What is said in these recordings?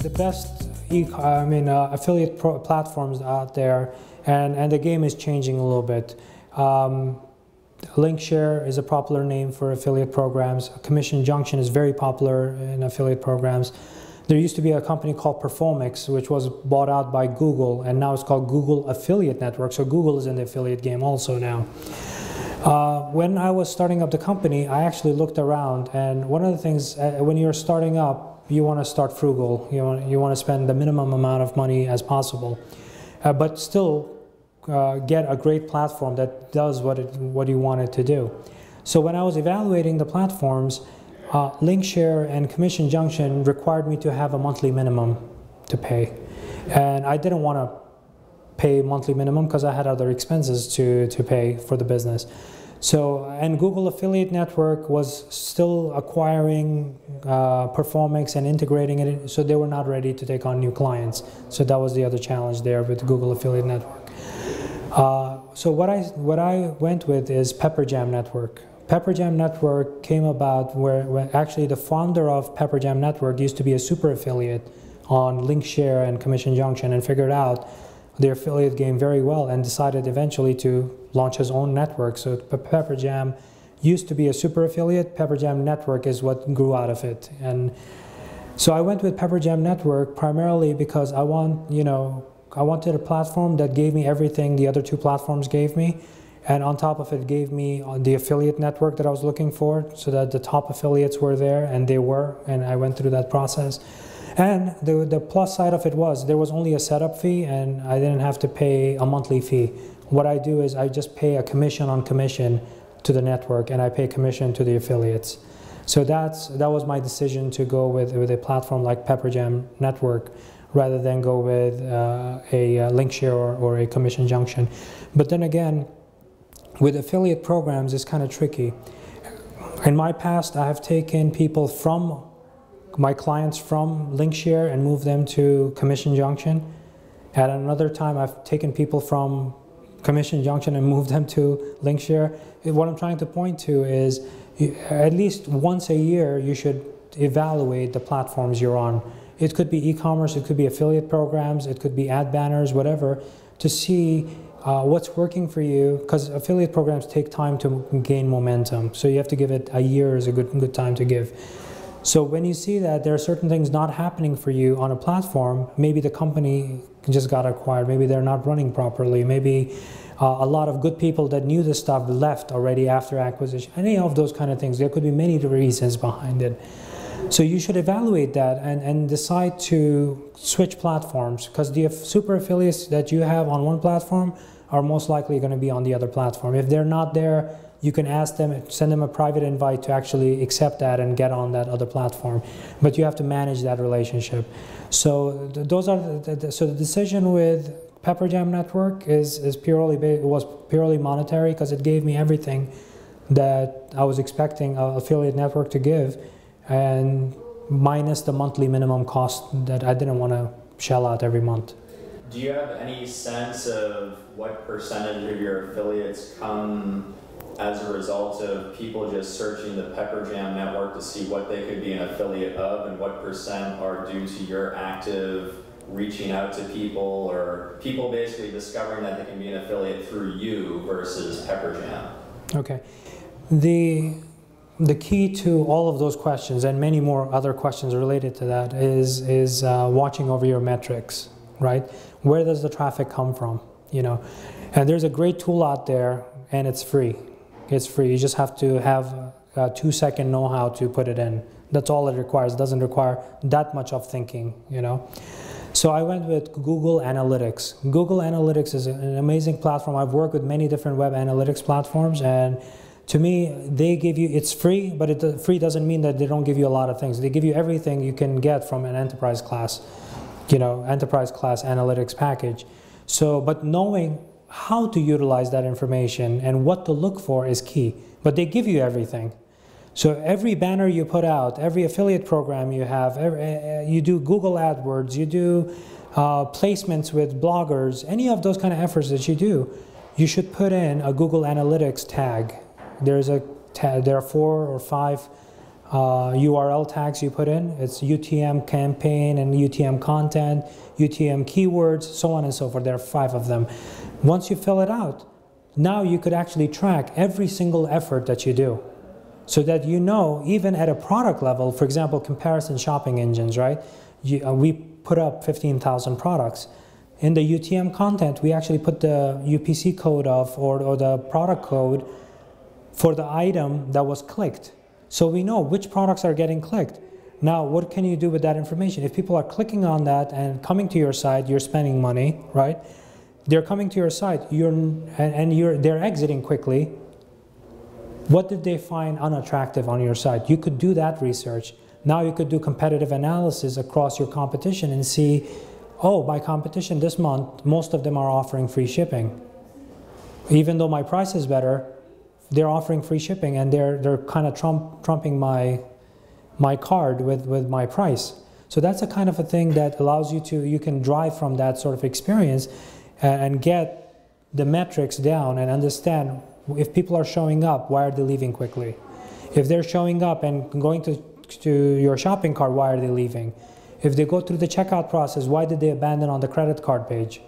the best affiliate platforms out there, and the game is changing a little bit. Linkshare is a popular name for affiliate programs. Commission Junction is very popular in affiliate programs. There used to be a company called Performix, which was bought out by Google, and now it's called Google Affiliate Network. So Google is in the affiliate game also now. When I was starting up the company, I actually looked around, and one of the things, when you're starting up, you want to start frugal. You want to spend the minimum amount of money as possible, but still get a great platform that does what you want it to do. So when I was evaluating the platforms, Linkshare and Commission Junction required me to have a monthly minimum to pay, and I didn't want to pay monthly minimum because I had other expenses to pay for the business. So, and Google Affiliate Network was still acquiring Performix and integrating it, so they were not ready to take on new clients. So that was the other challenge there with Google Affiliate Network. So what I went with is Pepperjam Network. Pepperjam Network came about where actually the founder of Pepperjam Network used to be a super affiliate on Linkshare and Commission Junction, and figured out the affiliate game very well and decided eventually to launch his own network. So Pepperjam used to be a super affiliate. Pepperjam Network is what grew out of it. And so I went with Pepperjam Network primarily because I wanted a platform that gave me everything the other two platforms gave me, and on top of it gave me the affiliate network that I was looking for, so that the top affiliates were there, and they were, and I went through that process. And the plus side of it was there was only a setup fee, and I didn't have to pay a monthly fee. What I do is I just pay a commission on commission to the network, and I pay commission to the affiliates. So that was my decision to go with a platform like Pepperjam Network rather than go with a Linkshare or a Commission Junction. But then again, with affiliate programs, it's kind of tricky. In my past, I have taken people from my clients from Linkshare and moved them to Commission Junction. At another time, I've taken people from Commission Junction and moved them to Linkshare. What I'm trying to point to is at least once a year, you should evaluate the platforms you're on. It could be e-commerce, it could be affiliate programs, it could be ad banners, whatever, to see what's working for you, because affiliate programs take time to gain momentum. So you have to give it a year is a good time to give. So when you see that there are certain things not happening for you on a platform, maybe the company just got acquired, maybe they're not running properly, maybe a lot of good people that knew this stuff left already after acquisition, any of those kind of things. There could be many reasons behind it. So you should evaluate that and decide to switch platforms, because the super affiliates that you have on one platform are most likely going to be on the other platform. If they're not there, you can ask them, send them a private invite to actually accept that and get on that other platform. But you have to manage that relationship. So those are so the decision with Pepperjam Network was purely monetary, because it gave me everything that I was expecting an affiliate network to give, and minus the monthly minimum cost that I didn't want to shell out every month. Do you have any sense of what percentage of your affiliates come as a result of people just searching the Pepperjam Network to see what they could be an affiliate of, and what percent are due to your active reaching out to people, or people basically discovering that they can be an affiliate through you versus Pepperjam? Okay. The key to all of those questions, and many more other questions related to that, is watching over your metrics, right? Where does the traffic come from? And there's a great tool out there, and it's free. It's free. You just have to have a 2-second know-how to put it in. That's all it requires. It doesn't require that much of thinking, So I went with Google Analytics. Google Analytics is an amazing platform. I've worked with many different web analytics platforms, and to me, they give you, it's free, but free doesn't mean that they don't give you a lot of things. They give you everything you can get from an enterprise class, enterprise class analytics package. So, but knowing how to utilize that information and what to look for is key. But they give you everything. So every banner you put out, every affiliate program you have, you do Google AdWords, you do placements with bloggers, any of those kind of efforts that you do, you should put in a Google Analytics tag. There are 4 or 5 URL tags you put in. It's UTM campaign and UTM content, UTM keywords, so on and so forth. There are 5 of them. Once you fill it out, now you could actually track every single effort that you do, so that you know, even at a product level, for example, comparison shopping engines, right? We put up 15,000 products. In the UTM content, we actually put the UPC code of, or the product code for the item that was clicked. So we know which products are getting clicked. Now, what can you do with that information? If people are clicking on that and coming to your site, you're spending money, right? They're coming to your site, they're exiting quickly. What did they find unattractive on your site? You could do that research. Now you could do competitive analysis across your competition and see, oh, by competition this month, most of them are offering free shipping. Even though my price is better, they're offering free shipping, and they're kind of trumping my card with my price. So that's a kind of a thing that allows you can drive from that sort of experience and get the metrics down and understand if people are showing up, why are they leaving quickly? If they're showing up and going to your shopping cart, why are they leaving? If they go through the checkout process, why did they abandon on the credit card page?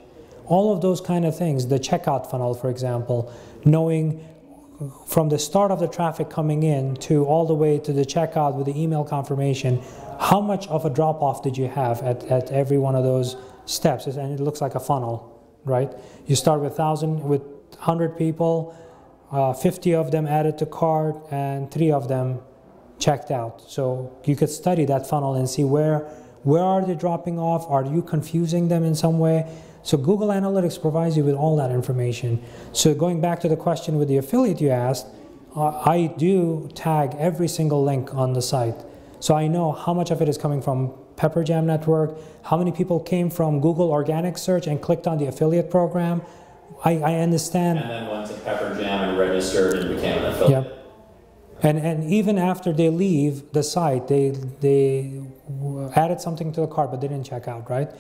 All of those kind of things, the checkout funnel, for example, knowing from the start of the traffic coming in to all the way to the checkout with the email confirmation, how much of a drop-off did you have at every one of those steps? And it looks like a funnel, right? You start with 100 people, 50 of them added to cart, and 3 of them checked out. So you could study that funnel and see where are they dropping off? Are you confusing them in some way? So Google Analytics provides you with all that information. So going back to the question with the affiliate you asked, I do tag every single link on the site. So I know how much of it is coming from Pepperjam Network, how many people came from Google organic search and clicked on the affiliate program. I understand. And then went to Pepperjam and registered and became an affiliate. Yep. And even after they leave the site, they added something to the cart, but they didn't check out, right?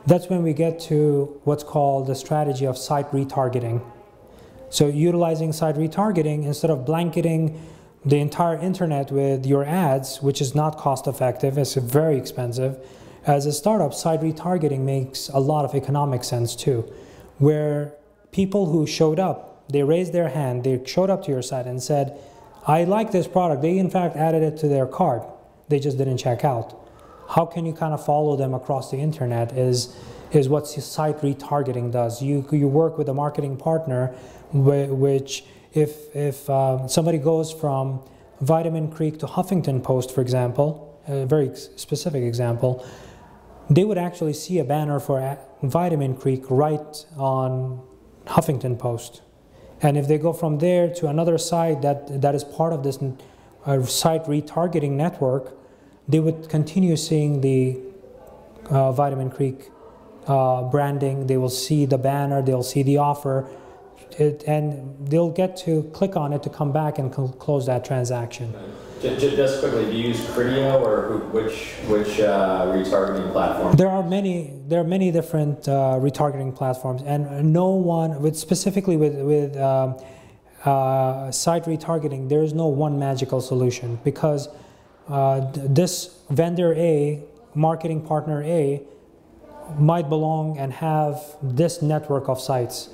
That's when we get to what's called the strategy of site retargeting. So utilizing site retargeting, instead of blanketing the entire internet with your ads, which is not cost effective, it's very expensive. As a startup, site retargeting makes a lot of economic sense too, where people who showed up, they raised their hand, they showed up to your site and said, I like this product. They in fact added it to their cart. They just didn't check out. How can you kind of follow them across the internet is what site retargeting does. You work with a marketing partner, which if somebody goes from Vitamin Creek to Huffington Post, for example, a very specific example, they would actually see a banner for Vitamin Creek right on Huffington Post. And if they go from there to another site that is part of this site retargeting network, they would continue seeing the Vitamin Creek branding. They will see the banner, they'll see the offer, and they'll get to click on it to come back and close that transaction. Just quickly, do you use Criteo or which retargeting platform? There are many different retargeting platforms, and no one specifically with site retargeting. There is no one magical solution, because this vendor A, marketing partner A, might belong and have this network of sites,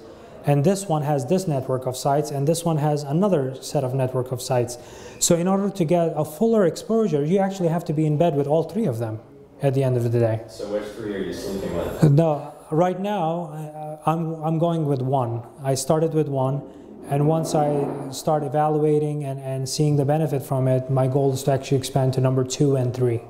and this one has this network of sites, and this one has another set of network of sites. So in order to get a fuller exposure, you actually have to be in bed with all 3 of them at the end of the day. So which 3 are you sleeping with? No, right now I'm going with 1. I started with 1. And once I start evaluating and seeing the benefit from it, my goal is to actually expand to number 2 and 3.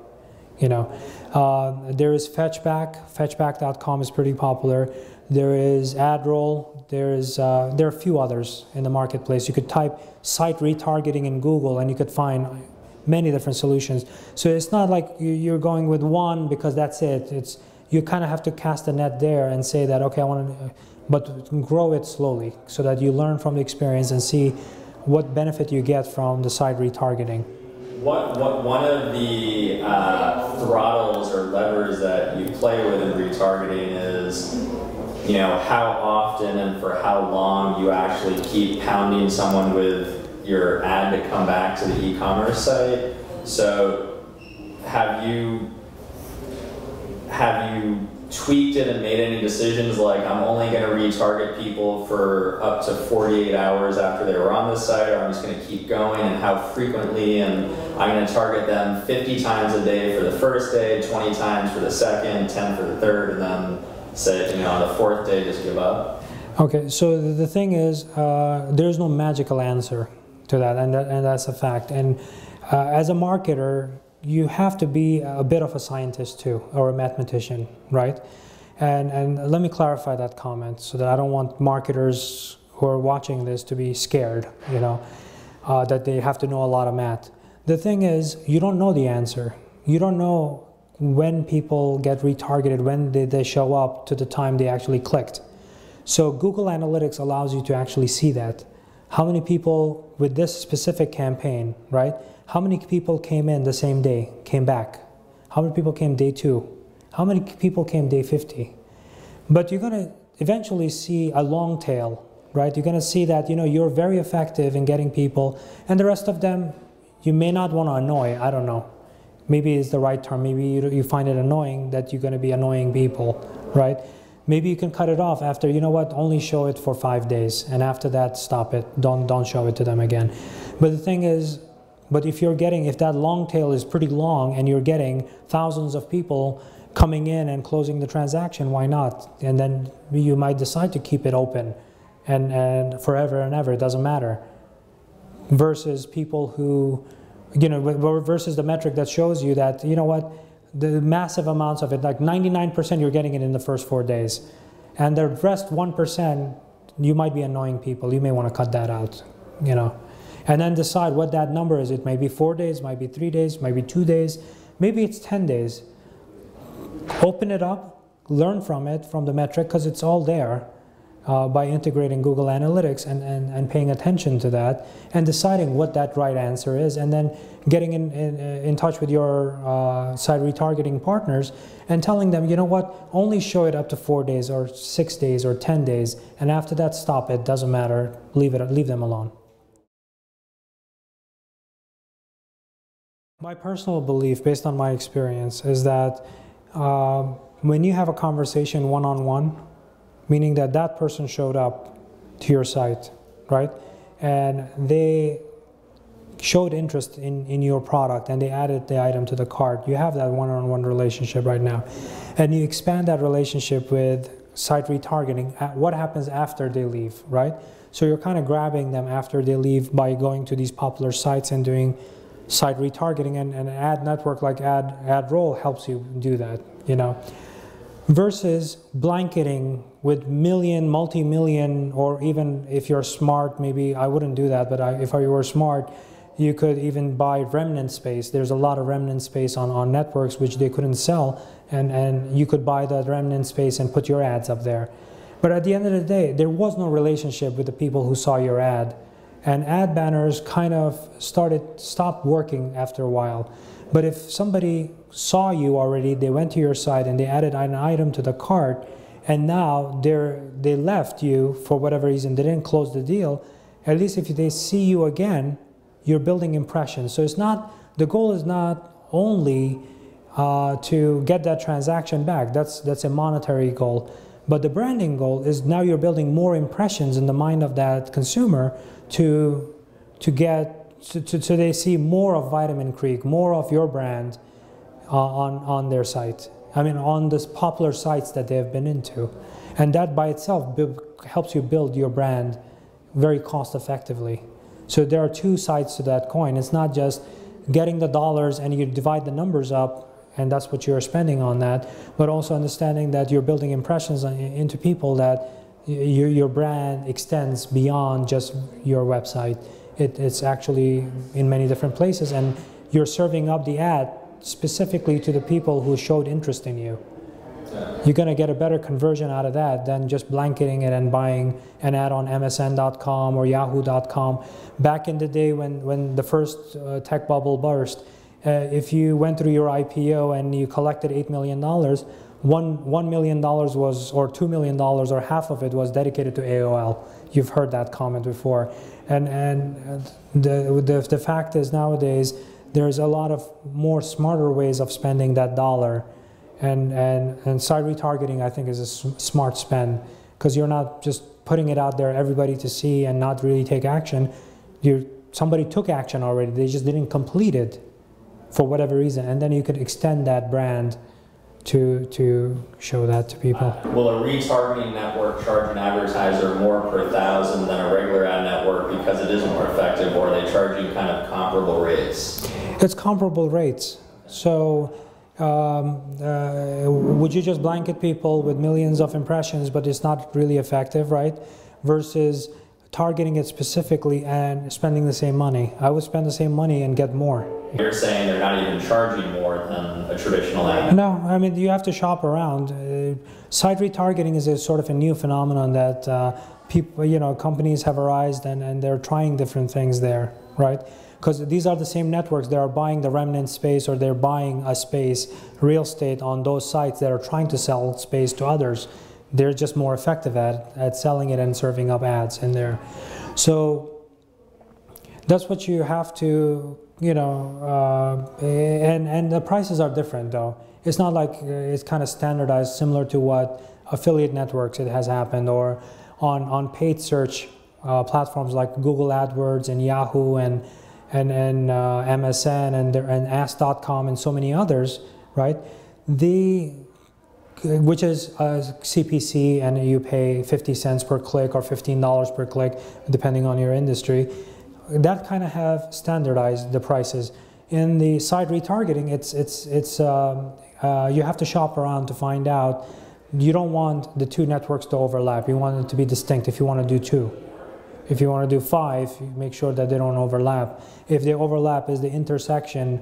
You know, there is Fetchback. Fetchback.com is pretty popular. There is AdRoll. There are a few others in the marketplace. You could type site retargeting in Google, and you could find many different solutions. So it's not like you're going with 1 because that's it. You kind of have to cast a net there and say that, okay, I want to. But grow it slowly so that you learn from the experience and see what benefit you get from the site retargeting. One of the throttles or levers that you play with in retargeting is, you know, how often and for how long you actually keep pounding someone with your ad to come back to the e-commerce site. So have you tweaked it and made any decisions like I'm only going to retarget people for up to 48 hours after they were on the site, or I'm just going to keep going, and how frequently, and I'm going to target them 50 times a day for the first day, 20 times for the second, 10 for the third, and then say, on the fourth day just give up? Okay, so the thing is, there's no magical answer to that, and that's a fact. And as a marketer, you have to be a bit of a scientist too, or a mathematician, right? And let me clarify that comment so that I don't want marketers who are watching this to be scared, that they have to know a lot of math. The thing is, you don't know the answer. You don't know when people get retargeted, when did they show up to the time they actually clicked. So Google Analytics allows you to actually see that. How many people with this specific campaign, right? How many people came in the same day, came back? How many people came day 2? How many people came day 50? But you're going to eventually see a long tail, right? You're going to see that, you're very effective in getting people, and the rest of them, you may not want to annoy, I don't know. Maybe it's the right term. Maybe you find it annoying that you're going to be annoying people, right? Maybe you can cut it off after, only show it for 5 days, and after that, stop it. Don't show it to them again. But the thing is, if that long tail is pretty long and you're getting thousands of people coming in and closing the transaction, why not? And then you might decide to keep it open and forever and ever, it doesn't matter. Versus people who, versus the metric that shows you that, the massive amounts of it, like 99% you're getting it in the first 4 days. And the rest 1%, you might be annoying people. You may want to cut that out, And then decide what that number is. It may be 4 days, might be 3 days, might be 2 days, maybe it's 10 days. Open it up, learn from it, from the metric, because it's all there by integrating Google Analytics and paying attention to that and deciding what that right answer is, and then getting in touch with your site retargeting partners and telling them, only show it up to 4 days or 6 days or 10 days, and after that, stop it, doesn't matter, leave them alone. My personal belief, based on my experience, is that when you have a conversation one-on-one, meaning that person showed up to your site, right? And they showed interest in your product and they added the item to the cart. You have that one-on-one relationship right now. And you expand that relationship with site retargeting. What happens after they leave, right? So you're kind of grabbing them after they leave by going to these popular sites and doing site retargeting, and an ad network like AdRoll helps you do that, versus blanketing with multi-million, or even if you're smart, maybe I wouldn't do that, but if I were smart, you could even buy remnant space. There's a lot of remnant space on networks which they couldn't sell, and you could buy that remnant space and put your ads up there. But at the end of the day, there was no relationship with the people who saw your ad. And ad banners kind of stopped working after a while. But if somebody saw you already, they went to your site and they added an item to the cart, and now they left you for whatever reason, they didn't close the deal, at least if they see you again, you're building impressions. So the goal is not only to get that transaction back, that's a monetary goal, but the branding goal is now you're building more impressions in the mind of that consumer so they see more of Vitamin Creek, more of your brand on their site. On the popular sites that they have been into. And that by itself helps you build your brand very cost effectively. So there are two sides to that coin. It's not just getting the dollars and you divide the numbers up and that's what you're spending on that, but also understanding that you're building impressions into people, that your brand extends beyond just your website. It's actually in many different places, and you're serving up the ad specifically to the people who showed interest in you. You're going to get a better conversion out of that than just blanketing it and buying an ad on MSN.com or Yahoo.com. Back in the day when the first tech bubble burst, if you went through your IPO and you collected $8 million, $1 million was, or $2 million, or half of it was dedicated to AOL. You've heard that comment before. And the fact is nowadays there's a lot of more smarter ways of spending that dollar. And site retargeting, I think, is a smart spend, because you're not just putting it out there everybody to see and not really take action. Somebody took action already, they just didn't complete it for whatever reason, and then you could extend that brand to show that to people. Will a retargeting network charge an advertiser more per thousand than a regular ad network because it is more effective, or are they charging kind of comparable rates? It's comparable rates. So would you just blanket people with millions of impressions, but it's not really effective, right? Versus targeting it specifically and spending the same money. I would spend the same money and get more. You're saying they're not even charging more than a traditional ad? No, I mean, you have to shop around. Site retargeting is a sort of a new phenomenon that people, companies have arisen and they're trying different things there, right? Because these are the same networks that are buying the remnant space, or they're buying a space, real estate on those sites that are trying to sell space to others. They're just more effective at selling it and serving up ads in there. So that's what you have to, and the prices are different though. It's not like it's kind of standardized, similar to what affiliate networks it has happened, or on paid search platforms like Google AdWords and Yahoo and MSN and Ask.com and so many others, right? Which is CPC, and you pay 50 cents per click or $15 per click, depending on your industry. That kind of have standardized the prices. In the site retargeting, you have to shop around to find out. You don't want the two networks to overlap. You want it to be distinct if you want to do two. If you want to do 5, you make sure that they don't overlap. If they overlap, is the intersection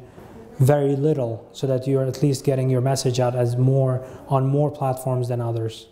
very little, so that you're at least getting your message out as on more platforms than others.